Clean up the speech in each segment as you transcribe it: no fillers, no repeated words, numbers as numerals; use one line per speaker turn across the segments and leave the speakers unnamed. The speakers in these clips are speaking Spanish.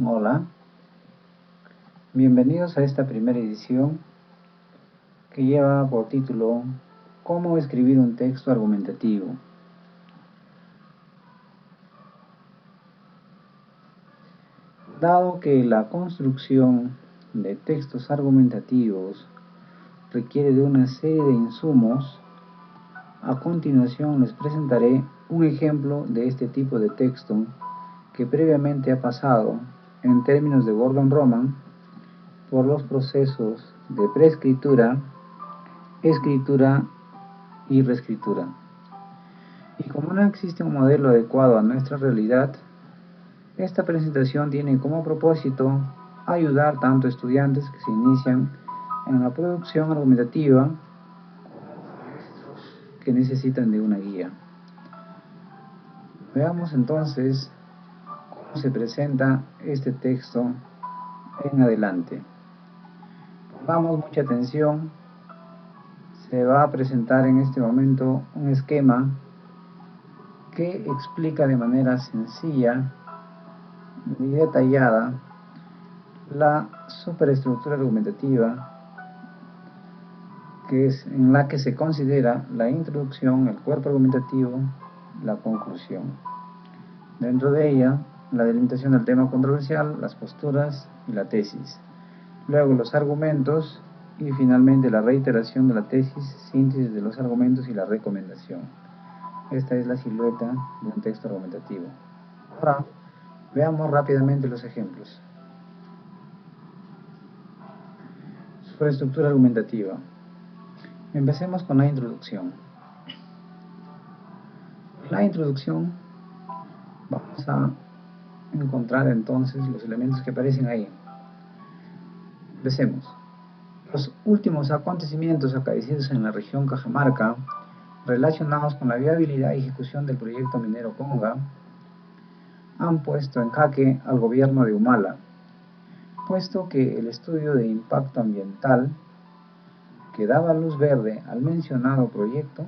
Hola, bienvenidos a esta primera edición que lleva por título ¿Cómo escribir un texto argumentativo? Dado que la construcción de textos argumentativos requiere de una serie de insumos, a continuación les presentaré un ejemplo de este tipo de texto que previamente ha pasado, en términos de Gordon Roman, por los procesos de preescritura, escritura y reescritura. Y como no existe un modelo adecuado a nuestra realidad, esta presentación tiene como propósito ayudar tanto a estudiantes que se inician en la producción argumentativa que necesitan de una guía. Veamos entonces cómo se presenta este texto en adelante. Pongamos mucha atención. Se va a presentar en este momento un esquema que explica de manera sencilla y detallada la superestructura argumentativa, que es en la que se considera la introducción, el cuerpo argumentativo, la conclusión. Dentro de ella, la delimitación del tema controversial, las posturas y la tesis. Luego los argumentos y finalmente la reiteración de la tesis, síntesis de los argumentos y la recomendación. Esta es la silueta de un texto argumentativo. Ahora, veamos rápidamente los ejemplos. Superestructura argumentativa. Empecemos con la introducción. En la introducción vamos a encontrar entonces los elementos que aparecen ahí. Empecemos. Los últimos acontecimientos acaecidos en la región Cajamarca, relacionados con la viabilidad y ejecución del proyecto minero Conga, han puesto en jaque al gobierno de Humala, puesto que el estudio de impacto ambiental que daba luz verde al mencionado proyecto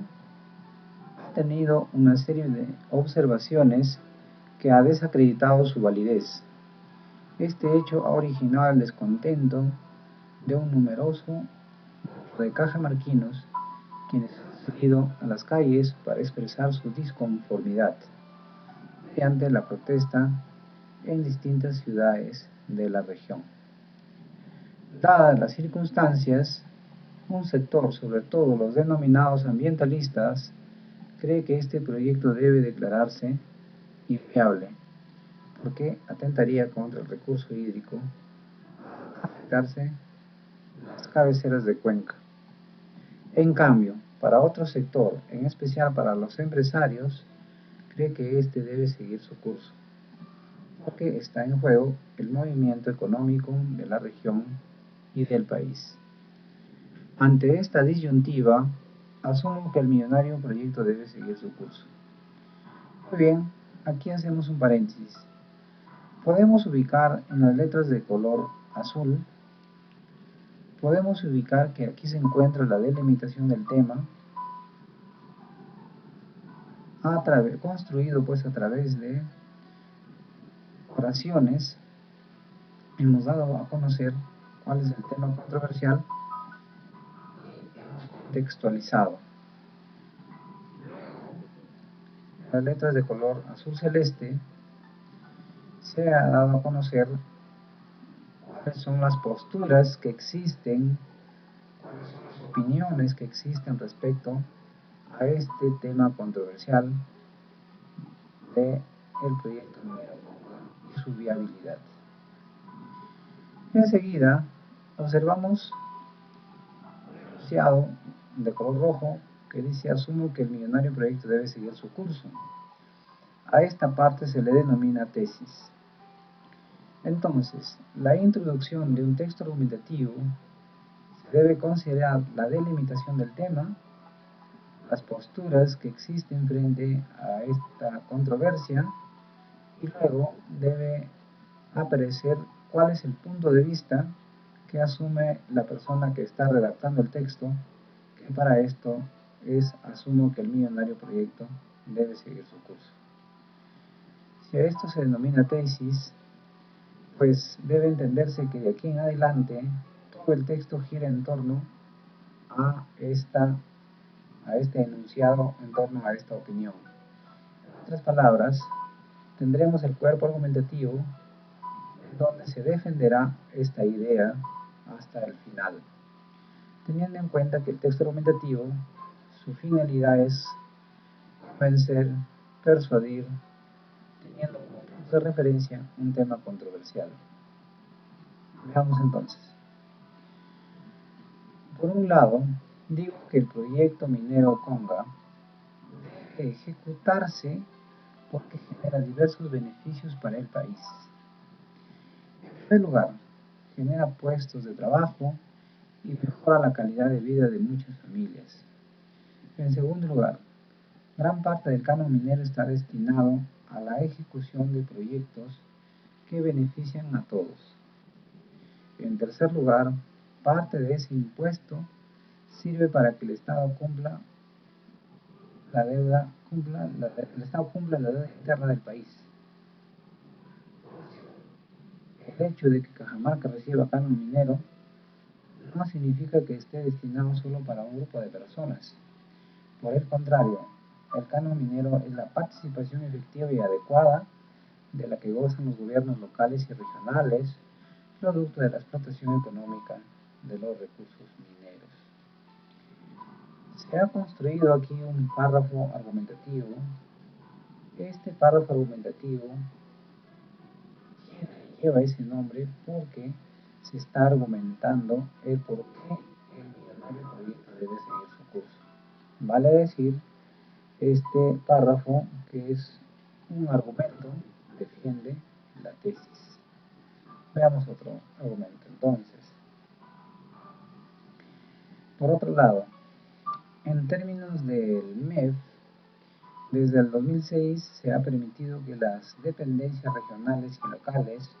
ha tenido una serie de observaciones que ha desacreditado su validez. Este hecho ha originado el descontento de un numeroso grupo de cajamarquinos, quienes han salido a las calles para expresar su disconformidad mediante la protesta en distintas ciudades de la región. Dadas las circunstancias, un sector, sobre todo los denominados ambientalistas, cree que este proyecto debe declararse inviable, porque atentaría contra el recurso hídrico, afectarse las cabeceras de cuenca. En cambio, para otro sector, en especial para los empresarios, cree que este debe seguir su curso, porque está en juego el movimiento económico de la región y del país. Ante esta disyuntiva, asumo que el millonario proyecto debe seguir su curso. Muy bien, aquí hacemos un paréntesis. Podemos ubicar en las letras de color azul, podemos ubicar que aquí se encuentra la delimitación del tema, construido pues a través de oraciones. Hemos dado a conocer cuál es el tema controversial y hemos contextualizado. Las letras de color azul celeste se ha dado a conocer cuáles son las posturas que existen, cuáles son las opiniones que existen respecto a este tema controversial del proyecto minero y su viabilidad. Enseguida observamos un enunciado de color rojo que dice: asumo que el millonario proyecto debe seguir su curso. A esta parte se le denomina tesis. Entonces, la introducción de un texto argumentativo se debe considerar la delimitación del tema, las posturas que existen frente a esta controversia, y luego debe aparecer cuál es el punto de vista que asume la persona que está redactando el texto, que para esto asumo que el millonario proyecto debe seguir su curso. Si a esto se denomina tesis, pues debe entenderse que de aquí en adelante todo el texto gira en torno a, a este enunciado, en torno a esta opinión. En otras palabras, tendremos el cuerpo argumentativo donde se defenderá esta idea hasta el final, teniendo en cuenta que el texto argumentativo, su finalidad es convencer, persuadir, teniendo como punto de referencia un tema controversial. Veamos entonces. Por un lado, digo que el proyecto minero Conga debe ejecutarse porque genera diversos beneficios para el país. En primer lugar, genera puestos de trabajo y mejora la calidad de vida de muchas familias. En segundo lugar, gran parte del canon minero está destinado a la ejecución de proyectos que benefician a todos. En tercer lugar, parte de ese impuesto sirve para que el Estado cumpla el Estado cumpla la deuda interna del país. El hecho de que Cajamarca reciba canon minero no significa que esté destinado solo para un grupo de personas. Por el contrario, el canon minero es la participación efectiva y adecuada de la que gozan los gobiernos locales y regionales, producto de la explotación económica de los recursos mineros. Se ha construido aquí un párrafo argumentativo. Este párrafo argumentativo lleva ese nombre porque se está argumentando el por qué el millonario proyecto debe seguir su curso. Vale decir, este párrafo, que es un argumento, defiende la tesis. Veamos otro argumento. Entonces, por otro lado, en términos del MEF, desde el 2006 se ha permitido que las dependencias regionales y locales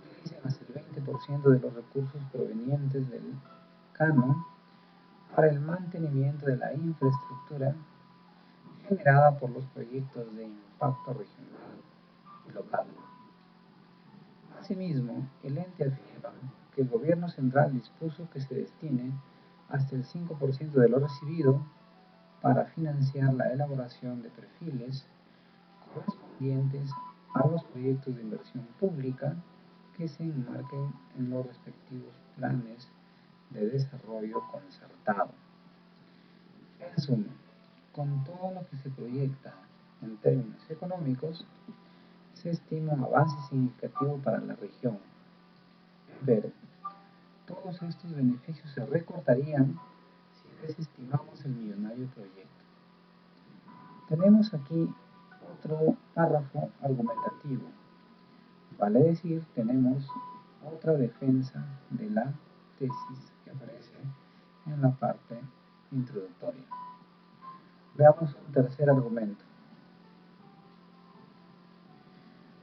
utilicen hasta el 20% de los recursos provenientes del canon para el mantenimiento de la infraestructura generada por los proyectos de impacto regional y local. Asimismo, el ente afirma que el gobierno central dispuso que se destine hasta el 5% de lo recibido para financiar la elaboración de perfiles correspondientes a los proyectos de inversión pública que se enmarquen en los respectivos planes de desarrollo concertado. En suma, con todo lo que se proyecta en términos económicos, se estima un avance significativo para la región. Pero todos estos beneficios se recortarían si desestimamos el millonario proyecto. Tenemos aquí otro párrafo argumentativo. Vale decir, tenemos otra defensa de la tesis que aparece en la parte introductoria. Veamos un tercer argumento.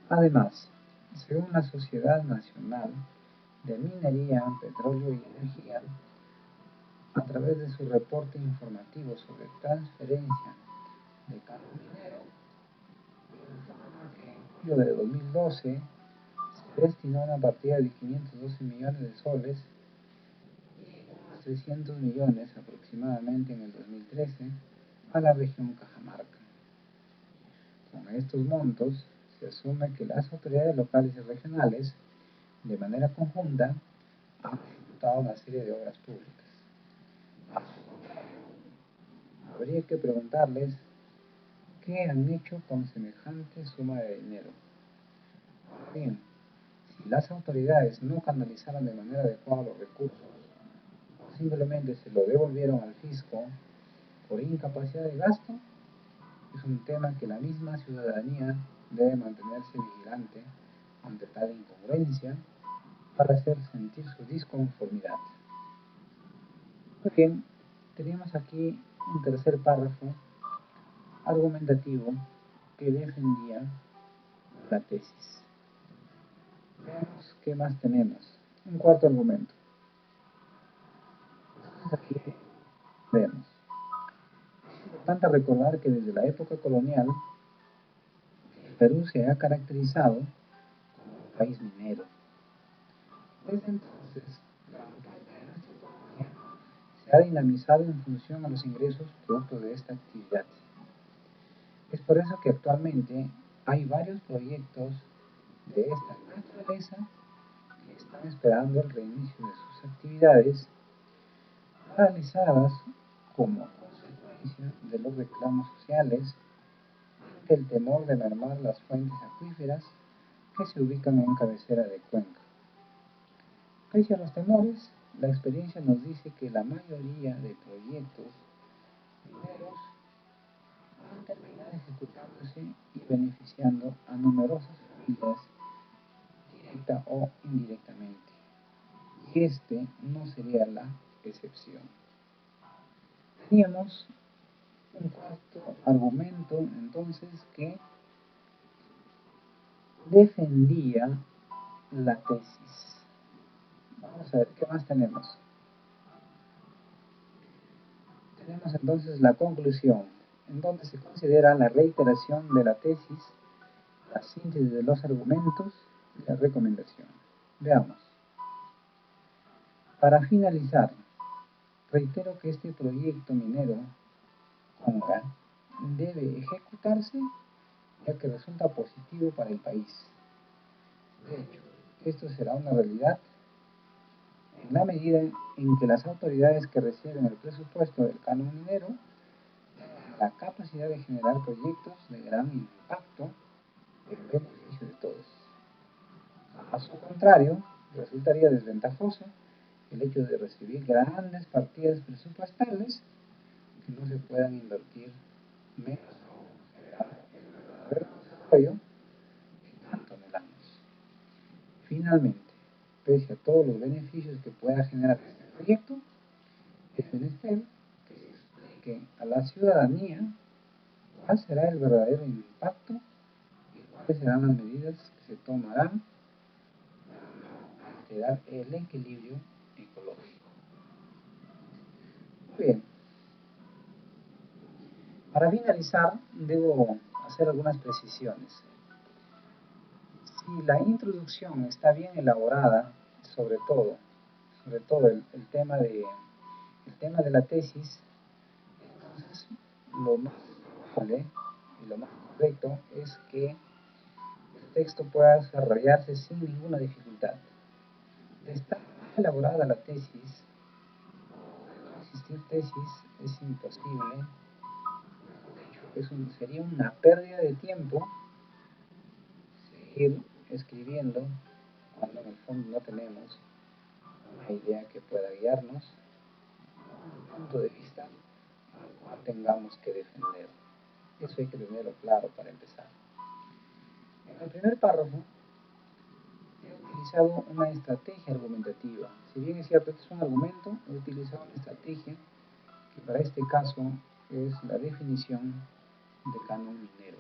Además, según la Sociedad Nacional de Minería, Petróleo y Energía, a través de su reporte informativo sobre transferencia de canon minero, informa que en julio de 2012 se destinó una partida de 512 millones de soles y unos 300 millones aproximadamente en el 2013 a la región Cajamarca. Con estos montos se asume que las autoridades locales y regionales, de manera conjunta, han ejecutado una serie de obras públicas. Habría que preguntarles qué han hecho con semejante suma de dinero. Bien, si las autoridades no canalizaron de manera adecuada los recursos o simplemente se lo devolvieron al fisco por incapacidad de gasto, es un tema que la misma ciudadanía debe mantenerse vigilante ante tal incongruencia para hacer sentir su disconformidad. Muy bien, tenemos aquí un tercer párrafo argumentativo que defendía la tesis. Veamos qué más tenemos. Un cuarto argumento. Aquí vemos. Es importante recordar que desde la época colonial, Perú se ha caracterizado como un país minero. Desde entonces, gran parte de nuestra economía se ha dinamizado en función a los ingresos producto de esta actividad. Es por eso que actualmente hay varios proyectos de esta naturaleza que están esperando el reinicio de sus actividades, paralizadas como consecuencia de los reclamos sociales ante el temor de mermar las fuentes acuíferas que se ubican en cabecera de cuenca. Pese a los temores, la experiencia nos dice que la mayoría de proyectos mineros han terminado ejecutándose y beneficiando a numerosas familias directa o indirectamente. Y este no sería la excepción. Teníamos un cuarto argumento entonces que defendía la tesis. Vamos a ver, ¿qué más tenemos? Tenemos entonces la conclusión, en donde se considera la reiteración de la tesis, la síntesis de los argumentos y la recomendación. Veamos. Para finalizar, reitero que este proyecto minero Conga debe ejecutarse ya que resulta positivo para el país. De hecho, esto será una realidad en la medida en que las autoridades que reciben el presupuesto del canon minero tengan la capacidad de generar proyectos de gran impacto en beneficio de todos. A caso contrario, resultaría desventajoso el hecho de recibir grandes partidas presupuestales que no se puedan invertir menos aún generando el verdadero desarrollo que tanto anhelamos. Finalmente, pese a todos los beneficios que pueda generar este proyecto, es menester que se explique a la ciudadanía cuál será el verdadero impacto y cuáles serán las medidas que se tomarán para alterar el equilibrio ecológico. Muy bien. Para finalizar, debo hacer algunas precisiones. Si la introducción está bien elaborada, sobre todo el tema de la tesis, entonces lo más probable y lo más correcto es que el texto pueda desarrollarse sin ninguna dificultad. De estar elaborada la tesis, de no existir tesis, es imposible. De hecho, sería una pérdida de tiempo seguir escribiendo cuando en el fondo no tenemos una idea que pueda guiarnos, un punto de vista al cual tengamos que defender. Eso hay que tenerlo claro para empezar. En el primer párrafo he utilizado una estrategia argumentativa. Si bien es cierto, este es un argumento, he utilizado una estrategia que para este caso es la definición de canon minero.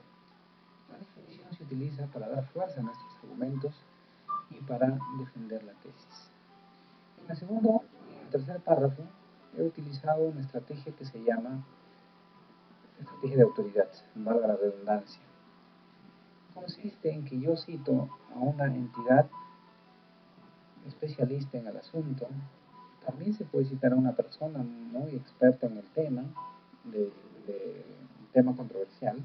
La definición se utiliza para dar fuerza a nuestros argumentos y para defender la tesis. En el segundo y el tercer párrafo he utilizado una estrategia que se llama estrategia de autoridad, valga la redundancia. Consiste en que yo cito a una entidad especialista en el asunto. También se puede citar a una persona muy experta en el tema, de un tema controversial,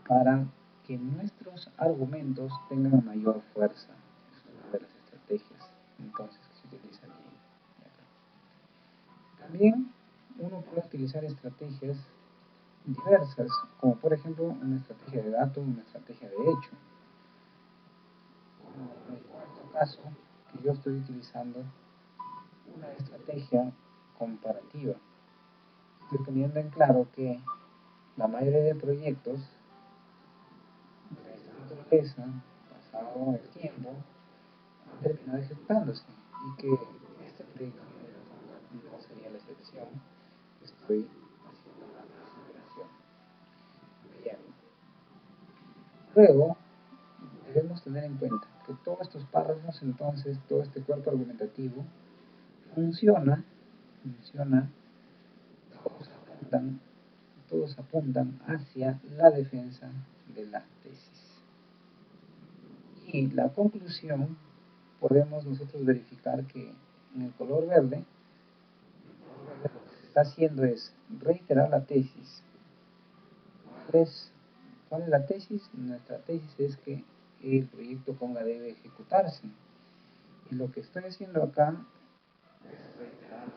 para que nuestros argumentos tengan mayor fuerza. Es una de las estrategias entonces que se utilizan allí. También uno puede utilizar estrategias diversas, como por ejemplo una estrategia de dato, una estrategia de hecho. Como en el cuarto caso, que yo estoy utilizando una estrategia comparativa. Estoy poniendo en claro que la mayoría de proyectos de esta naturaleza, pasado el tiempo, han terminado ejecutándose y que este proyecto no sería la excepción. Estoy haciendo una aseveración. Bien. Luego, debemos tener en cuenta que todos estos párrafos, entonces, todo este cuerpo argumentativo, funciona, todos apuntan hacia la defensa de la tesis. Y la conclusión, podemos nosotros verificar que en el color verde, lo que se está haciendo es reiterar la tesis. ¿Cuál es la tesis? Nuestra tesis es que el proyecto Conga debe ejecutarse. Y lo que estoy haciendo acá es reiterar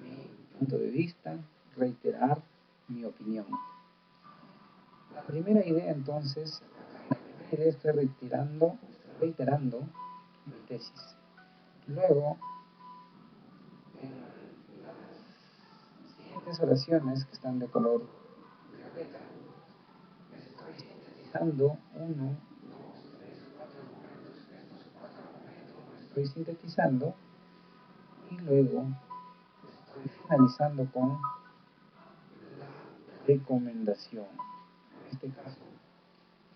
mi punto de vista, reiterar mi opinión. La primera idea entonces, estoy reiterando mi tesis. Luego, en las siguientes oraciones que están de color violeta, estoy sintetizando uno, dos, tres, cuatro argumentos, estos cuatro argumentos los estoy sintetizando y luego estoy finalizando con la recomendación. En este caso,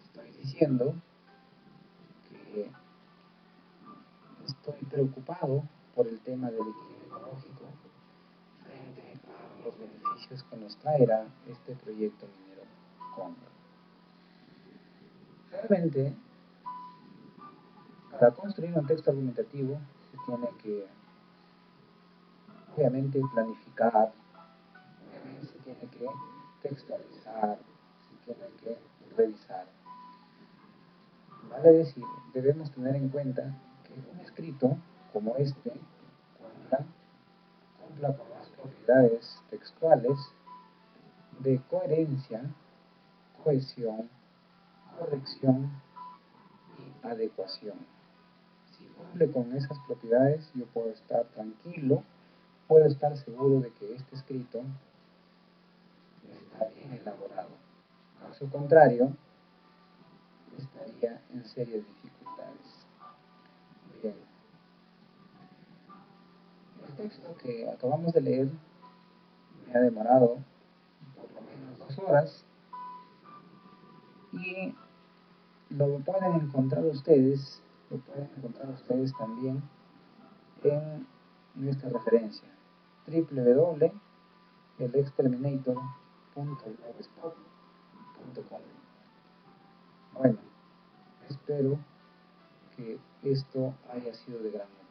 estoy diciendo que estoy preocupado por el tema del equilibrio ecológico frente a los beneficios que nos traerá este proyecto minero Conga. Realmente, para construir un texto argumentativo se tiene que, obviamente, planificar, obviamente se tiene que textualizar, se tiene que revisar. Vale decir, debemos tener en cuenta que un escrito como este cumpla con las propiedades textuales de coherencia, cohesión, corrección y adecuación. Si cumple con esas propiedades, yo puedo estar tranquilo, puedo estar seguro de que este escrito está bien elaborado. Caso contrario, estaría en serias dificultades. Bien, el texto que acabamos de leer me ha demorado por lo menos 2 horas y lo pueden encontrar ustedes, también en nuestra referencia www.elexterminator.blogspot.com. Bueno, espero que esto haya sido de gran utilidad.